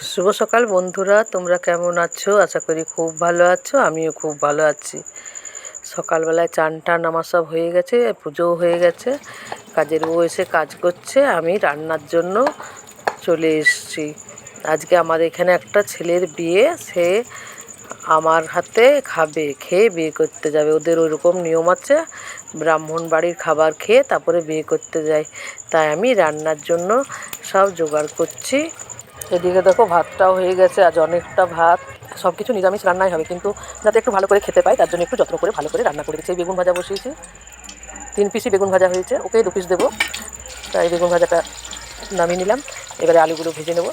শুভ সকাল বন্ধুরা, তোমরা কেমন আছো? আশা করি খুব ভালো আছো। আমিও খুব ভালো আছি। সকালবেলায় চান টান আমার সব হয়ে গেছে, পুজোও হয়ে গেছে। কাজের বউ এসে কাজ করছে, আমি রান্নার জন্য চলে এসেছি। আজকে আমার এখানে একটা ছেলের বিয়ে, সে আমার হাতে খাবে, খেয়ে বিয়ে করতে যাবে। ওদের ওইরকম নিয়ম আছে, ব্রাহ্মণ বাড়ির খাবার খেয়ে তারপরে বিয়ে করতে যায়। তাই আমি রান্নার জন্য সব জোগাড় করছি। এদিকে দেখো ভাতটাও হয়ে গেছে, আজ অনেকটা ভাত। সব কিছু নিরামিষ রান্নাই হবে, কিন্তু যাতে একটু ভালো করে খেতে পাই তার জন্য একটু যত্ন করে ভালো করে রান্না করে দিচ্ছি। বেগুন ভাজা বসিয়েছি, 3 পিসই বেগুন ভাজা হয়েছে, ওকে 2 পিস দেবো। তাই বেগুন ভাজাটা নামিয়ে নিলাম। এবারে আলুগুলো ভেজে নেব।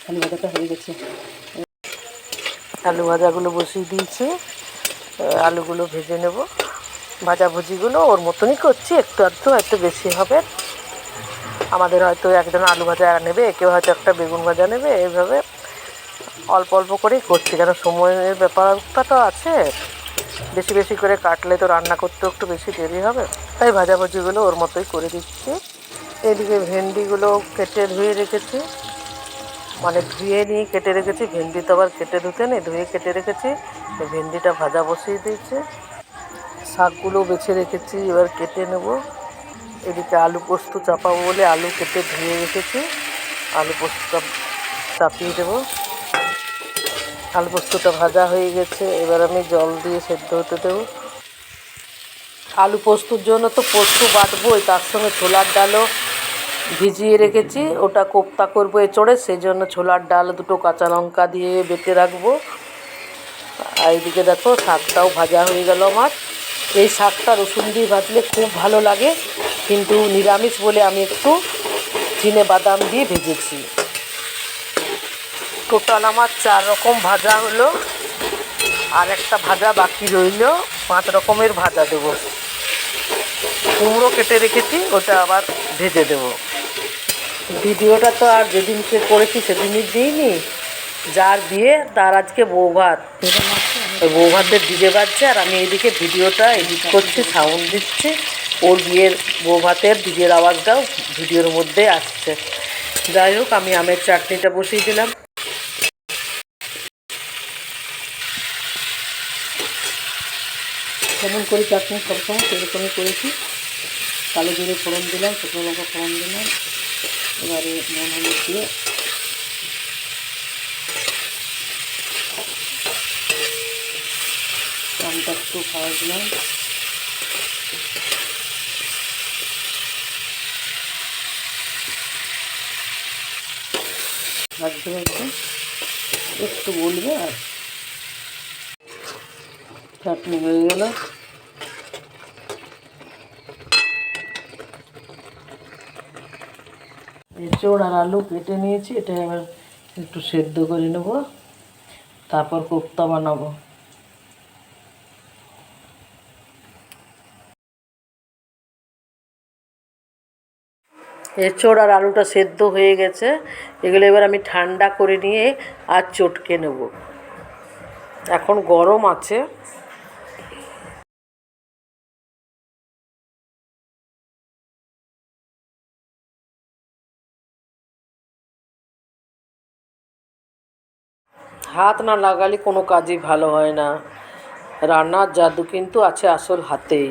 আলু ভাজাটা হয়ে গেছে, আলু ভাজাগুলো বসিয়ে দিয়েছি। আলুগুলো ভেজে নেব। ভাজাভুজিগুলো ওর মতনই করছি, একটু আধটু হয়তো বেশি হবে। আমাদের হয়তো একজন আলু ভাজা নেবে, কেউ হয়তো একটা বেগুন ভাজা নেবে, এইভাবে অল্প অল্প করেই করছি, কেন সময়ের ব্যাপারটা তো আছে। বেশি বেশি করে কাটলে তো রান্না করতেও একটু বেশি দেরি হবে, তাই ভাজাভুজিগুলো ওর মতোই করে দিচ্ছি। এদিকে ভেন্ডিগুলো কেটে ধুয়ে রেখেছি, মানে ধুয়ে নিয়ে কেটে রেখেছি। ভেন্ডি তো আবার কেটে ধুতে নেই, ধুয়ে কেটে রেখেছি। ভেন্ডিটা ভাজা বসিয়ে দিয়েছি। শাকগুলো বেছে রেখেছি, এবার কেটে নেব। এদিকে আলু পোস্ত চাপাবো বলে আলু কেটে ধুয়ে রেখেছি, আলু পোস্তটা চাপিয়ে দেবো। আলু পোস্তটা ভাজা হয়ে গেছে, এবার আমি জল দিয়ে সেদ্ধ হতে দেবো। আলু পোস্তর জন্য তো পোস্ত বাটবোই, তার সঙ্গে ছোলার ডালও ভিজিয়ে রেখেছি, ওটা কোপ্তা করবো এঁচড়ে, সেই জন্য ছোলার ডাল, 2 কাঁচা লঙ্কা দিয়ে বেটে রাখবো। আর এইদিকে দেখো শাকটাও ভাজা হয়ে গেল আমার। এই শাকটা রসুন দিয়ে ভাজলে খুব ভালো লাগে, কিন্তু নিরামিষ বলে আমি একটু চিনে বাদাম দিয়ে ভেজেছি। টোটাল আমার 4 রকম ভাজা হলো, আর একটা ভাজা বাকি রইল। 5 রকমের ভাজা দেবো। কুমড়ো কেটে রেখেছি, ওটা আবার ভেজে দেবো। ভিডিওটা তো আর যেদিনকে করেছি সেদিনই দিইনি। যার বিয়ে তার আজকে বৌভাত, ওই বৌভাতের ডিজে বাজছে, আর আমি এইদিকে ভিডিওটা এডিট করছি, সাউন্ড দিচ্ছি। ওর বিয়ের বৌভাতের ডিজের আওয়াজটাও ভিডিওর মধ্যে আসছে। যাই হোক, আমি আমের চাটনিটা বসিয়ে দিলাম। যেমন করে চাটনি সবসময় সেরকমই করেছি। কালো জিরে ফোড়ন দিলাম, শুকনো লঙ্কা ফোড়ন দিলাম। এবারে নুন হলুদ দিয়ে আমটা একটু ভাজলাম। ভাজতে ভাজতে একটু বলবে, আর চাটনি হয়ে গেল। এঁচড় আর আলু কেটে নিয়েছি, এটা এবার একটু সেদ্ধ করে নেব, তারপর কোপ্তা বানাবো। এঁচড় আর আলুটা সেদ্ধ হয়ে গেছে, এগুলো এবার আমি ঠান্ডা করে নিয়ে আর চটকে নেব। এখন গরম আছে। হাত না লাগালে কোনো কাজই ভালো হয় না। রান্নার জাদু কিন্তু আছে আসল হাতেই।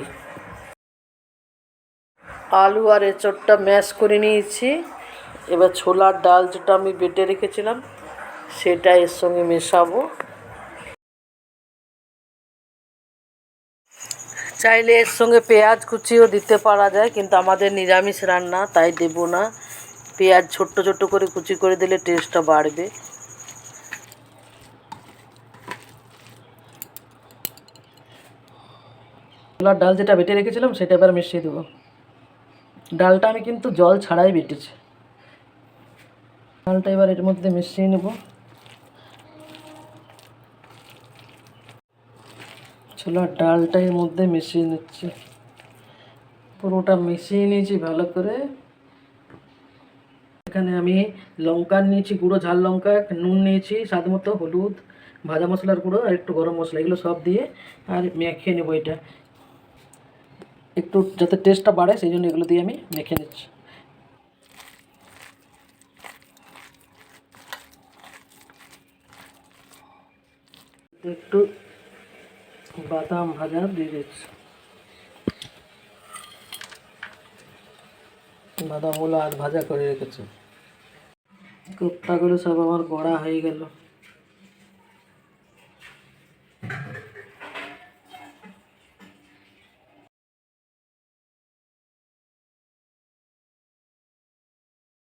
আলু আর এঁচড়টা ম্যাশ করে নিয়েছি। এবার ছোলার ডাল যেটা আমি বেটে রেখেছিলাম সেটা এর সঙ্গে মেশাবো। চাইলে এর সঙ্গে পেঁয়াজ কুচিও দিতে পারা যায়, কিন্তু আমাদের নিরামিষ রান্না, তাই দেব না। পেঁয়াজ ছোট্ট ছোট্ট করে কুচি করে দিলে টেস্টটা বাড়বে। ছোলার ডাল যেটা বেটে রেখেছিলাম সেটা এবার মিশিয়ে দেবো। ডালটা আমি কিন্তু জল ছাড়াই বেটেছি। ডালটা এবার এর মধ্যে মিশিয়ে নেব। ছোলার ডালটা এর মধ্যে মিশিয়ে নিচ্ছি, পুরোটা মিশিয়ে নিয়েছি ভালো করে। এখানে আমি লঙ্কা নিয়েছি, গুঁড়ো ঝাল লঙ্কা, নুন নিয়েছি স্বাদ মতো, হলুদ, ভাজা মশলার গুঁড়ো আর একটু গরম মশলা, এগুলো সব দিয়ে আর মেখে নেবো এটা। একটু যাতে টেস্টটা বাড়ে সেই জন্য এগুলো দিয়ে আমি মেখে নিচ্ছি। একটু বাদাম ভাজা দিয়ে দিচ্ছি। বাদামগুলো আর ভাজা করে রেখেছি। কোপ্তাগুলো সব আমার বড়া হয়ে গেল।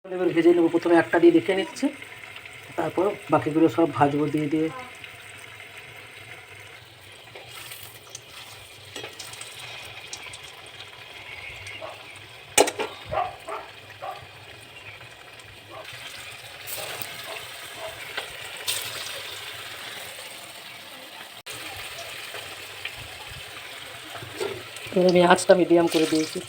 এবার ভেজে নেবো। প্রথমে একটা দিয়ে দেখে নিচ্ছি, তারপর বাকিগুলো সব ভাজবো দিয়ে দিয়ে। এবার আমি আঁচটা মিডিয়াম করে দিয়েছি।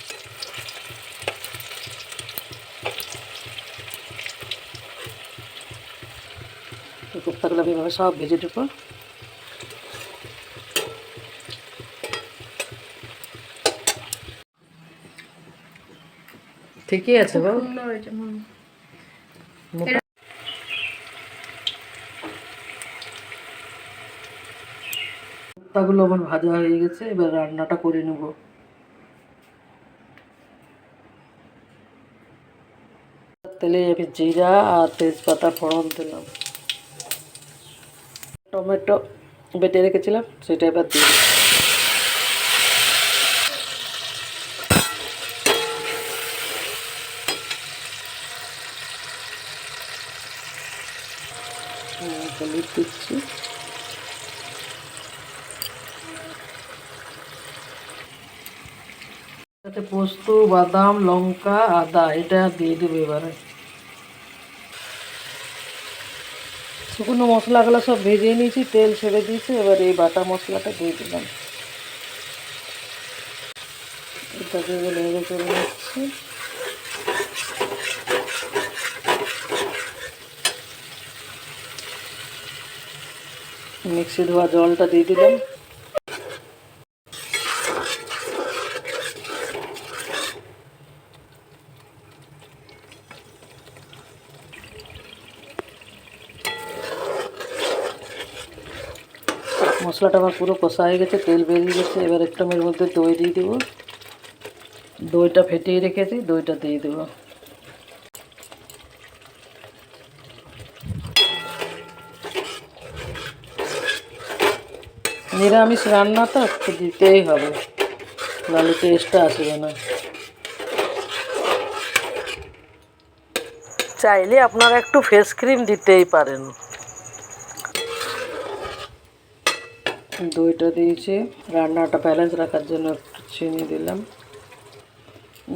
কোপ্তাগুলো আমি এভাবে সব ভেজে দেবো। ঠিকই আছে গো। কোপ্তাগুলো আমার ভাজা হয়ে গেছে, এবার রান্নাটা করে নেব। তেলে আমি জিরা আর তেজপাতা ফোড়ন দিলাম। টমেটো বেটে রেখেছিলাম সেটা এবার দিই। হলুদ দিচ্ছি। পোস্ত, বাদাম, লঙ্কা, আদা এটা দিয়ে দেবো এবারে। শুকনো মশলাগুলো সব ভেজে নিয়েছি, তেল ছেড়ে দিয়েছি। এবার এই বাটা মশলাটা দিয়ে দিলাম। এটাকে নেড়ে করে নিচ্ছি। মিক্সি ধোয়া জলটা দিয়ে দিলাম। মশলাটা আমার পুরো কষা হয়ে গেছে, তেল বেরিয়ে গেছে। এবার একটু এর মধ্যে দই দিয়ে দেবো। দইটা ফেটিয়ে রেখেছি, দইটা দিয়ে দেবো। নিরামিষ রান্না তো একটু দিতেই হবে, নাহলে টেস্টটা আসবে না। চাইলে আপনারা একটু ফেস ক্রিম দিতেই পারেন। দইটা দিয়েছি, রান্নাটা ব্যালেন্স রাখার জন্য একটু চিনি দিলাম।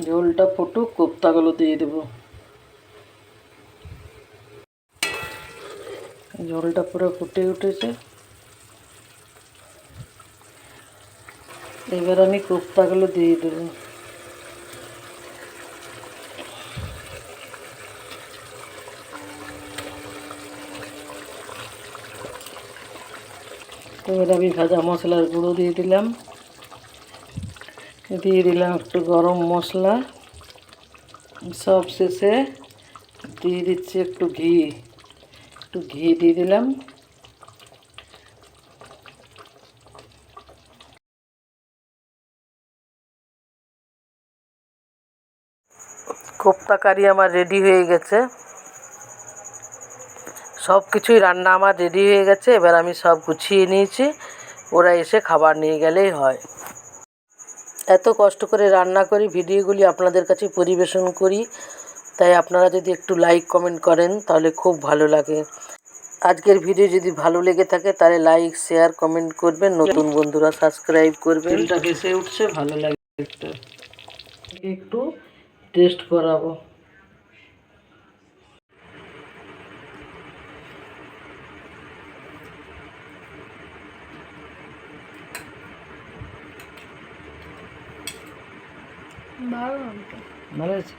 ঝোলটা ফুটুক, কোপ্তাগুলো দিয়ে দেবো। ঝোলটা পুরো ফুটে উঠেছে। এবার আমি কোপ্তাগুলো দিয়ে দেবো। এবার আমি ভাজা মশলার গুঁড়ো দিয়ে দিলাম। দিয়ে দিলাম একটু গরম মশলা। সব শেষে দিয়ে দিচ্ছি একটু ঘি। একটু ঘি দিয়ে দিলাম। কোপ্তা কারি আমার রেডি হয়ে গেছে। সব কিছুই রান্না আমার রেডি হয়ে গেছে। এবার আমি সব গুছিয়ে নিয়েছি, ওরা এসে খাবার নিয়ে গেলেই হয়। এত কষ্ট করে রান্না করি, ভিডিওগুলি আপনাদের কাছে পরিবেশন করি, তাই আপনারা যদি একটু লাইক কমেন্ট করেন তাহলে খুব ভালো লাগে। আজকের ভিডিও যদি ভালো লেগে থাকে তাহলে লাইক শেয়ার কমেন্ট করবেন। নতুন বন্ধুরা সাবস্ক্রাইব করবেন। তেলটা ভেসে উঠছে, ভালো লাগে। একটু টেস্ট করাবো। ভালো আছে।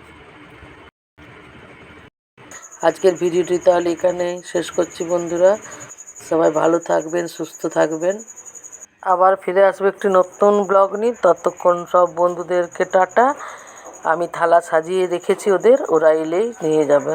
আজকের ভিডিওটি তাহলে এখানে শেষ করছি বন্ধুরা। সবাই ভালো থাকবেন, সুস্থ থাকবেন। আবার ফিরে আসবে একটি নতুন ব্লগ নিয়ে। ততক্ষণ সব বন্ধুদেরকে টাটা। আমি থালা সাজিয়ে রেখেছি ওদের, ওরা এলেই নিয়ে যাবে।